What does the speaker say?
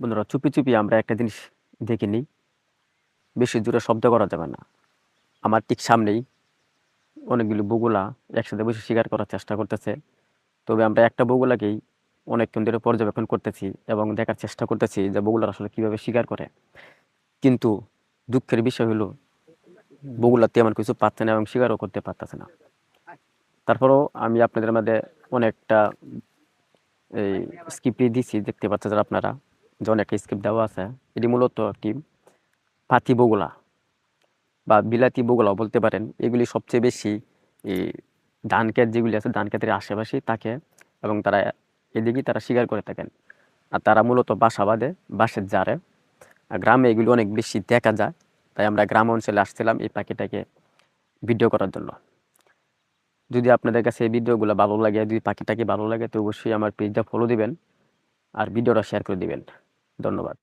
বন্ধুরা চুপি চুপি আমরা একটা জিনিস দেখে নিই, বেশি জোরে শব্দ করা যাবে না। আমার ঠিক সামনেই অনেকগুলো বগুলা একসাথে বসে শিকার করার চেষ্টা করতেছে। তবে আমরা একটা বগুলাকেই অনেকক্ষণ ধরে পর্যবেক্ষণ করতেছি এবং দেখার চেষ্টা করতেছি যে বগুলার আসলে কিভাবে শিকার করে। কিন্তু দুঃখের বিষয় হলো বগুলা তেমন কিছু পাচ্ছে না এবং শিকারও করতে পারতেছে না। তারপরেও আমি আপনাদের মধ্যে অনেকটা এই স্ক্রিপ্ট দিচ্ছি, দেখতে পাচ্ছেন আপনারা যে অনেকটা স্ক্রিপ্ট দেওয়া আছে। এটি মূলত একটি পাতি বগুলা বা বিলাতি বগুলাও বলতে পারেন। এগুলি সবচেয়ে বেশি এই ধান ক্ষেত যেগুলি আছে ধান ক্ষেতের আশেপাশেই থাকে এবং তারা এদিকেই তারা শিকার করে থাকেন। আর তারা মূলত বাসা বাঁধে বাঁশের জারে। আর গ্রামে এগুলি অনেক বেশি দেখা যায়। তাই আমরা গ্রাম অঞ্চলে আসছিলাম এই পাখিটাকে ভিডিও করার জন্য। যদি আপনাদের কাছে এই ভিডিওগুলো ভালো লাগে, যদি পাখিটাকে ভালো লাগে, তো অবশ্যই আমার পেজটা ফলো দিবেন আর ভিডিওটা শেয়ার করে দিবেন। ধন্যবাদ।